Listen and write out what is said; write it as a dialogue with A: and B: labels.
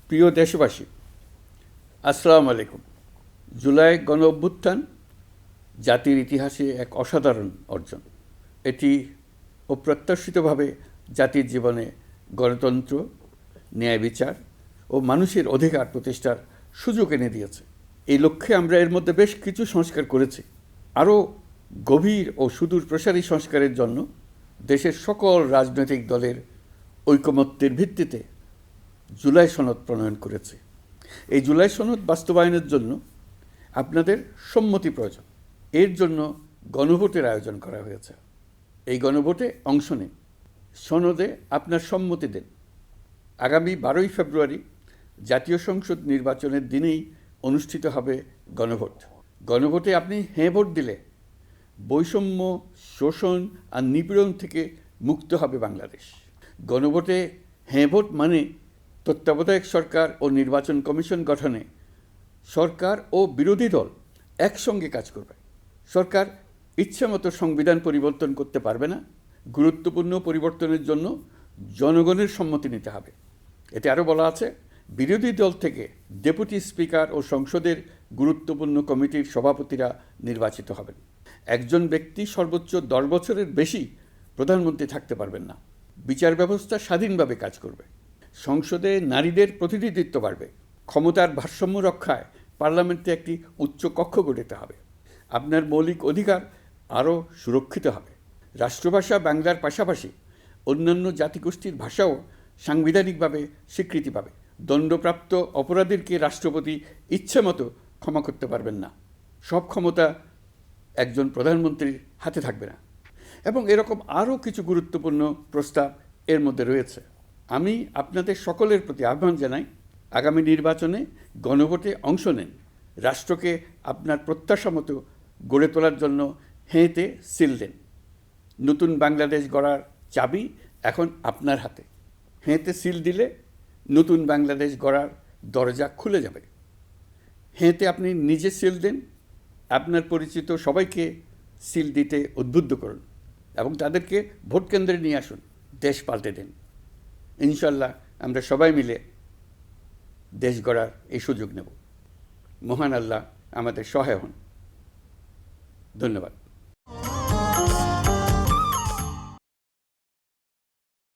A: প্রিয় দেশবাসী, আসসালামু আলাইকুম। জুলাই গণ অভ্যুত্থান জাতির ইতিহাসে এক অসাধারণ অর্জন। এটি অপ্রত্যাশিতভাবে জাতির জীবনে গণতন্ত্র, ন্যায় বিচার ও মানুষের অধিকার প্রতিষ্ঠার সুযোগ এনে দিয়েছে। এই লক্ষ্যে আমরা এর মধ্যে বেশ কিছু সংস্কার করেছি। আরও গভীর ও সুদূর প্রসারী সংস্কারের জন্য দেশের সকল রাজনৈতিক দলের ঐকমত্যের ভিত্তিতে জুলাই সনদ প্রণয়ন করেছে। এই জুলাই সনদ বাস্তবায়নের জন্য আপনাদের সম্মতি প্রয়োজন। এর জন্য গণভোটের আয়োজন করা হয়েছে। এই গণভোটে অংশ নিন, সনদে আপনার সম্মতি দেন। আগামী 12ই ফেব্রুয়ারি জাতীয় সংসদ নির্বাচনের দিনেই অনুষ্ঠিত হবে গণভোট। গণভোটে আপনি হ্যাঁ ভোট দিলে বৈষম্য, শোষণ আর নিপীড়ন থেকে মুক্ত হবে বাংলাদেশ। গণভোটে হ্যাঁ ভোট মানে তত্ত্বাবধায়ক সরকার ও নির্বাচন কমিশন গঠনে সরকার ও বিরোধী দল একসঙ্গে কাজ করবে। সরকার ইচ্ছামতো সংবিধান পরিবর্তন করতে পারবে না। গুরুত্বপূর্ণ পরিবর্তনের জন্য জনগণের সম্মতি নিতে হবে। এতে আরও বলা আছে, বিরোধী দল থেকে ডেপুটি স্পিকার ও সংসদের গুরুত্বপূর্ণ কমিটির সভাপতিরা নির্বাচিত হবেন। একজন ব্যক্তি সর্বোচ্চ 10 বছরের বেশি প্রধানমন্ত্রী থাকতে পারবেন না। বিচার ব্যবস্থা স্বাধীনভাবে কাজ করবে। সংসদে নারীদের প্রতিনিধিত্ব বাড়বে। ক্ষমতার ভারসাম্য রক্ষায় পার্লামেন্টে একটি উচ্চ কক্ষ গঠিত হবে। আপনার মৌলিক অধিকার আরও সুরক্ষিত হবে। রাষ্ট্রভাষা বাংলার পাশাপাশি অন্যান্য জাতিগোষ্ঠীর ভাষাও সাংবিধানিকভাবে স্বীকৃতি পাবে। দণ্ডপ্রাপ্ত অপরাধীকে রাষ্ট্রপতি ইচ্ছামতো ক্ষমা করতে পারবেন না। সব ক্ষমতা একজন প্রধানমন্ত্রীর হাতে থাকবে না। এবং এরকম আরও কিছু গুরুত্বপূর্ণ প্রস্তাব এর মধ্যে রয়েছে। আমি আপনাদের সকলের প্রতি আহ্বান জানাই, আগামী নির্বাচনে গণভোটে অংশ নেন। রাষ্ট্রকে আপনার প্রত্যাশা মতো গড়ে তোলার জন্য হেঁতে সিল দেন। নতুন বাংলাদেশ গড়ার চাবি এখন আপনার হাতে। হেঁতে সিল দিলে নতুন বাংলাদেশ গড়ার দরজা খুলে যাবে। হেঁতে আপনি নিজে সিল দেন, আপনার পরিচিত সবাইকে সিল দিতে উদ্বুদ্ধ করুন এবং তাদেরকে ভোট কেন্দ্রে নিয়ে আসুন। দেশ পাল্টে দিন। ইনশাল্লাহ আমরা সবাই মিলে দেশ গড়ার এই সুযোগ নেব। মহান আল্লাহ আমাদের সহায় হন। ধন্যবাদ।